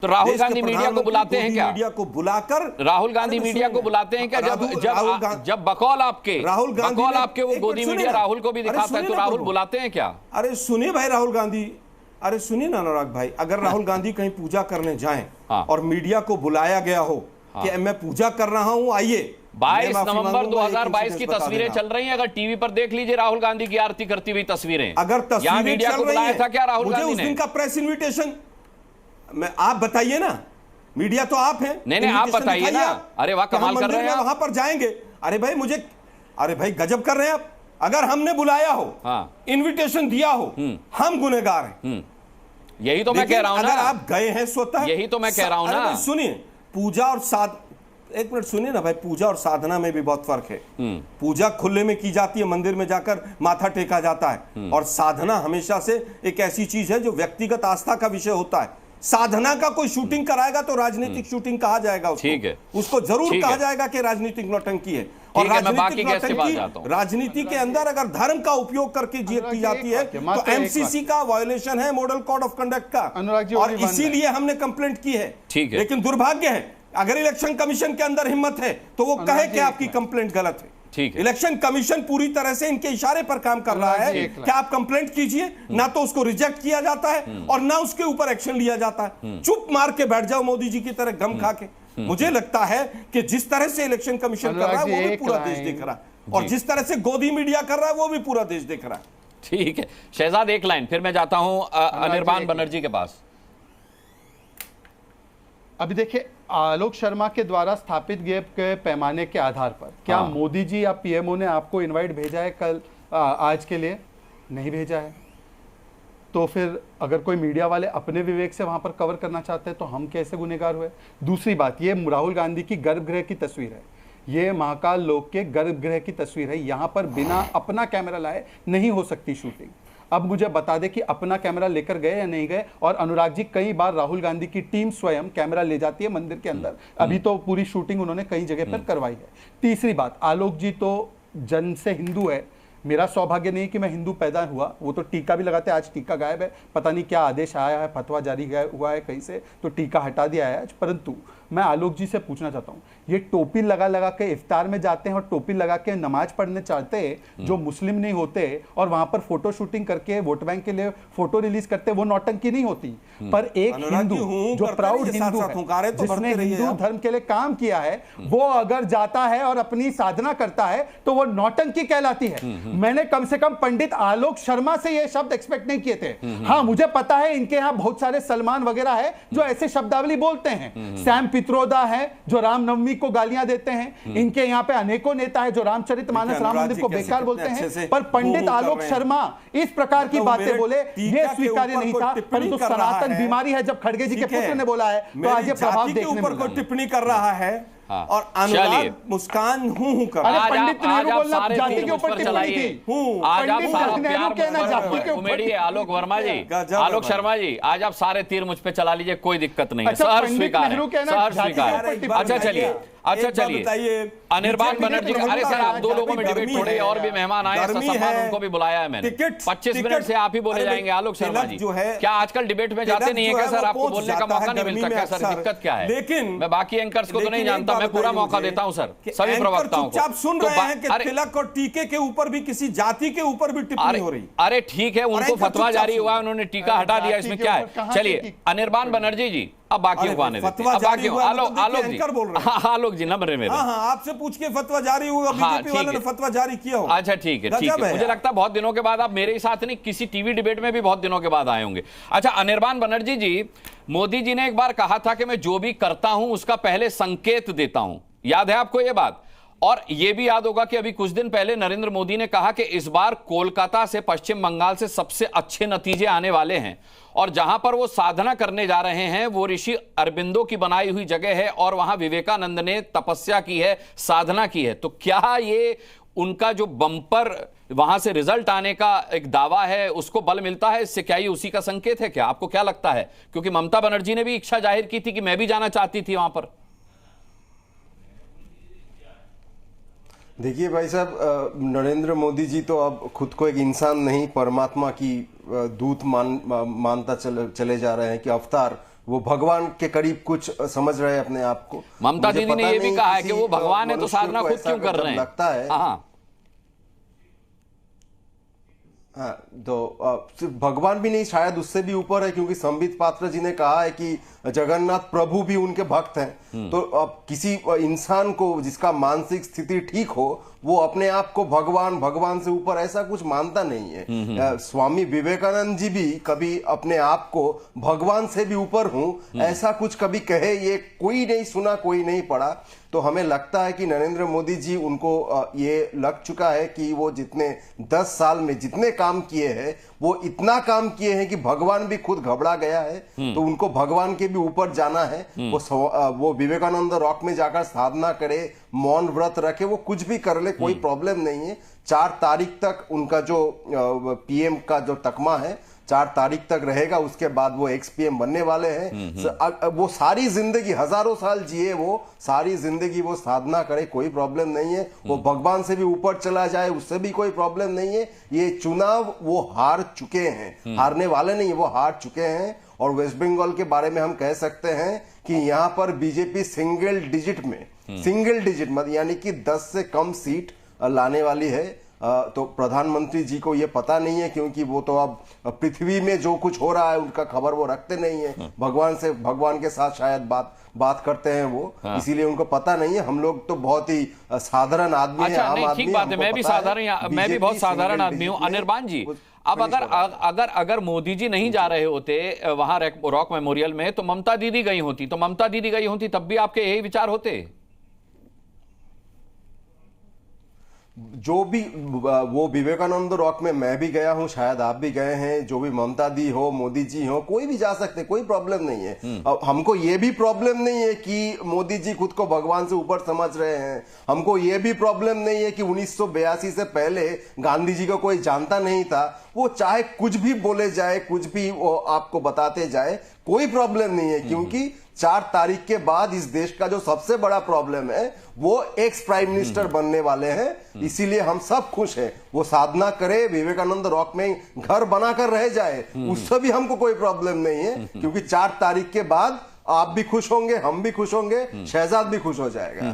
तो राहुल गांधी मीडिया को बुलाते हैं क्या? मीडिया को बुलाकर राहुल गांधी मीडिया को बुलाते हैं क्या? जब बकौल आपके वो गोदी मीडिया राहुल को भी दिखाता है तो राहुल बुलाते हैं क्या? अरे सुनिए भाई राहुल गांधी, अरे सुनिए ना अनुराग भाई, अगर राहुल गांधी कहीं पूजा करने जाएं और मीडिया को बुलाया गया हो कि मैं पूजा कर रहा हूं, आइए 22 नवंबर 2022 की तस्वीरें चल रही हैं, अगर टीवी पर देख लीजिए राहुल गांधी की आरती करती हुई तस्वीरें। अगर तस्वीरें मीडिया को बुलाया था क्या राहुल गांधी ने? उस दिन का प्रेस इन्विटेशन आप बताइए ना, मीडिया तो आप हैं। नहीं आप बताइए ना। अरे वाह, कमाल कर रहे हैं, वहां पर जाएंगे। अरे भाई गजब कर रहे हैं आप। अगर हमने बुलाया हो, इन्विटेशन दिया हो, हम गुनहगार हैं। यही तो मैं कह रहा हूं ना। अगर आप गए हैं स्वतः, यही तो मैं कह रहा हूं ना। सुनिए, पूजा और एक मिनट सुनिए ना भाई, पूजा और साधना में भी बहुत फर्क है। पूजा खुले में की जाती है, मंदिर में जाकर माथा टेका जाता है, और साधना हमेशा से एक ऐसी चीज है जो व्यक्तिगत आस्था का विषय होता है। साधना का कोई शूटिंग कराएगा तो राजनीतिक शूटिंग कहा जाएगा उसको। ठीक है, उसको जरूर कहा जाएगा कि राजनीतिक नौटंकी है। और राजनीति के अंदर अगर धर्म का उपयोग करके की जाती है तो एमसीसी का वायोलेशन है, मॉडल कोड ऑफ कंडक्ट का, और इसीलिए हमने कंप्लेंट की है। लेकिन दुर्भाग्य है, अगर इलेक्शन कमीशन के अंदर हिम्मत है तो वो कहे कि आपकी कंप्लेंट गलत है। ठीक है, इलेक्शन कमीशन पूरी तरह से इनके इशारे पर काम कर रहा है कि आप कंप्लेंट कीजिए, ना तो उसको रिजेक्ट किया जाता है और ना उसके ऊपर एक्शन लिया जाता है। चुप मार के बैठ जाओ मोदी जी की तरह गम खा के। मुझे लगता है कि जिस तरह से इलेक्शन कमीशन कर रहा है वो भी पूरा देश देख रहा है, और जिस तरह से गोदी मीडिया कर रहा है वो भी पूरा देश देख रहा है। ठीक है शहजाद, एक लाइन फिर मैं जाता हूं अनिर्बान बनर्जी के पास। अभी देखिए, आलोक शर्मा के द्वारा स्थापित गैप के पैमाने के आधार पर क्या मोदी जी या पीएमओ ने आपको इनवाइट भेजा है कल आज के लिए? नहीं भेजा है। तो फिर अगर कोई मीडिया वाले अपने विवेक से वहां पर कवर करना चाहते हैं तो हम कैसे गुनहगार हुए? दूसरी बात, ये राहुल गांधी की गर्भगृह की तस्वीर है, ये महाकाल लोक के गर्भगृह की तस्वीर है। यहां पर बिना अपना कैमरा लाए नहीं हो सकती शूटिंग। अब मुझे बता दे कि अपना कैमरा लेकर गए या नहीं गए। और अनुराग जी, कई बार राहुल गांधी की टीम स्वयं कैमरा ले जाती है मंदिर के अंदर। अभी तो पूरी शूटिंग उन्होंने कई जगह पर करवाई है। तीसरी बात, आलोक जी तो जन्म से हिंदू है। मेरा सौभाग्य नहीं कि मैं हिंदू पैदा हुआ, वो तो टीका भी लगाते हैं। आज टीका गायब है, पता नहीं क्या आदेश आया है, फतवा जारी हुआ है कहीं से, तो टीका हटा दिया है आज। परंतु मैं आलोक जी से पूछना चाहता हूँ, ये टोपी लगा के इफ्तार में जाते हैं और टोपी लगा के नमाज पढ़ने चाहते हैं जो मुस्लिम नहीं होते, और वहां पर फोटो शूटिंग करके वोट बैंक के लिए फोटो रिलीज करते हैं, वो नौटंकी नहीं होती। पर एक हिंदू जो प्राउड हिंदू है, जिसने हिंदू धर्म के लिए काम किया है, वो अगर जाता है और अपनी साधना करता है तो वो नौटंकी कहलाती है। मैंने कम से कम पंडित आलोक शर्मा से ये शब्द एक्सपेक्ट नहीं किए थे। हाँ, मुझे पता है इनके यहाँ बहुत सारे सलमान वगैरह है जो ऐसे शब्दावली बोलते हैं। सैम पित्रोदा है जो रामनवमी को गालियां देते हैं। इनके यहाँ पे अनेकों नेता है जो रामचरितमानस राम मंदिर को बेकार बोलते हैं। पर पंडित आलोक शर्मा इस प्रकार की बातें बोले, ये स्वीकार्य नहीं था। परंतु सनातन बीमारी है, जब खड़गे जी के पुत्र ने बोला है तो आज ये प्रभाव देखने में टिप्पणी कर रहा है। और अनुराग मुस्कान हूं कर रहा है। पंडित नेहरू बोलना जाति के ऊपर टिप्पणी थी। आज आप सारा प्यार कॉमेडी आलोक वर्मा जी, आलोक शर्मा जी, आज आप सारे तीर मुझ पे चला लीजिए, कोई दिक्कत नहीं है। सहर्ष स्वीकार है, सहर्ष स्वीकार। अच्छा चलिए अनिर्बान बनर्जी, अरे सर आप दो लोगों में डिबेट थोड़े और भी मेहमान आए, ऐसा सम्मान उनको भी बुलाया है मैंने। 25 मिनट से आप ही बोले जाएंगे आलोक शर्मा जी। क्या आजकल डिबेट में जाते नहीं है क्या सर? आपको बोलने का मौका नहीं मिलता क्या सर? दिक्कत क्या है? लेकिन मैं बाकी एंकर्स को तो नहीं जानता, मैं पूरा मौका देता हूं सर सभी प्रवक्ताओं को। आप सुन रहे हैं कि तिलक और टीके के ऊपर भी किसी जाति के ऊपर भी टिप्पणी हो रही। अरे ठीक है, उनको फतवा जारी हुआ, उन्होंने टीका हटा दिया, इसमें क्या है? चलिए अनिर्बान बनर्जी जी, अब बाकी को आने देते हैं। आलोक जी नंबर मेरे, आपसे पूछ के फतवा जारी हुआ, बीजेपी वाले ने फतवा जारी किया हो। अच्छा ठीक है, मुझे लगता है बहुत दिनों के बाद आप मेरे ही साथ नहीं, किसी टीवी डिबेट में भी बहुत दिनों के बाद आए होंगे। अच्छा अनिर्बान बनर्जी जी, मोदी जी ने एक बार कहा था कि मैं जो भी करता हूं उसका पहले संकेत देता हूं, याद है आपको ये बात? और यह भी याद होगा कि अभी कुछ दिन पहले नरेंद्र मोदी ने कहा कि इस बार कोलकाता से पश्चिम बंगाल से सबसे अच्छे नतीजे आने वाले हैं, और जहां पर वो साधना करने जा रहे हैं वो ऋषि अरबिंदो की बनाई हुई जगह है, और वहां विवेकानंद ने तपस्या की है, साधना की है। तो क्या ये उनका जो बम्पर वहां से रिजल्ट आने का एक दावा है उसको बल मिलता है इससे? क्या ये उसी का संकेत है क्या? आपको क्या लगता है? क्योंकि ममता बनर्जी ने भी इच्छा जाहिर की थी कि मैं भी जाना चाहती थी वहां पर। देखिए भाई साहब, नरेंद्र मोदी जी तो अब खुद को एक इंसान नहीं परमात्मा की दूत मानता चले जा रहे हैं कि अवतार वो भगवान के करीब कुछ समझ रहे हैं अपने आप को। ममता दीदी ने ये भी कहा है कि वो भगवान है तो साधना खुद क्यों कर रहे हैं? लगता है हाँ, तो सिर्फ भगवान भी नहीं, शायद उससे भी ऊपर है, क्योंकि संबित पात्र जी ने कहा है कि जगन्नाथ प्रभु भी उनके भक्त हैं। तो अब किसी इंसान को जिसका मानसिक स्थिति ठीक हो, वो अपने आप को भगवान से ऊपर ऐसा कुछ मानता नहीं है। स्वामी विवेकानंद जी भी कभी अपने आप को भगवान से भी ऊपर हूं ऐसा कुछ कभी कहे, ये कोई नहीं सुना, कोई नहीं पढ़ा। तो हमें लगता है कि नरेंद्र मोदी जी, उनको ये लग चुका है कि वो जितने 10 साल में जितने काम किए हैं, वो इतना काम किए हैं कि भगवान भी खुद घबरा गया है। तो उनको भगवान के भी ऊपर जाना है। वो विवेकानंद रॉक में जाकर साधना करे, मौन व्रत रखे, वो कुछ भी कर ले, कोई प्रॉब्लम नहीं है। 4 तारीख तक उनका जो पीएम का जो तकमा है 4 तारीख तक रहेगा, उसके बाद वो एक्स पीएम बनने वाले हैं। वो सारी जिंदगी, हजारों साल जिए, वो सारी जिंदगी वो साधना करे, कोई प्रॉब्लम नहीं है। वो भगवान से भी ऊपर चला जाए, उससे भी कोई प्रॉब्लम नहीं है। ये चुनाव वो हार चुके हैं, हारने वाले नहीं, वो हार चुके हैं। और वेस्ट बंगाल के बारे में हम कह सकते हैं कि यहाँ पर बीजेपी सिंगल डिजिट मत यानी कि 10 से कम सीट लाने वाली है। तो प्रधानमंत्री जी को ये पता नहीं है, क्योंकि वो तो अब पृथ्वी में जो कुछ हो रहा है उनका खबर वो रखते नहीं है। भगवान के साथ शायद बात करते हैं वो, इसीलिए उनको पता नहीं है। हम लोग तो बहुत ही साधारण आदमी हैं, आम आदमी। ठीक बात है, मैं भी बहुत साधारण आदमी हूँ। अनिर्बान जी, अब अगर मोदी जी नहीं जा रहे होते वहां रॉक मेमोरियल में, तो ममता दीदी गई होती, तब भी आपके यही विचार होते? जो भी वो विवेकानंद रॉक में मैं भी गया हूं, शायद आप भी गए हैं, जो भी ममता दी हो, मोदी जी हो, कोई भी जा सकते, कोई प्रॉब्लम नहीं है। अब हमको ये भी प्रॉब्लम नहीं है कि मोदी जी खुद को भगवान से ऊपर समझ रहे हैं। हमको ये भी प्रॉब्लम नहीं है कि 1982 से पहले गांधी जी को कोई जानता नहीं था। वो चाहे कुछ भी बोले जाए, कुछ भी वो आपको बताते जाए, कोई प्रॉब्लम नहीं है। क्योंकि 4 तारीख के बाद इस देश का जो सबसे बड़ा प्रॉब्लम है, वो एक्स प्राइम मिनिस्टर बनने वाले हैं। इसीलिए हम सब खुश हैं। वो साधना करे, विवेकानंद रॉक में घर बनाकर रह जाए, उससे भी हमको कोई प्रॉब्लम नहीं है। क्योंकि 4 तारीख के बाद आप भी खुश होंगे, हम भी खुश होंगे, शहजाद भी खुश हो जाएगा।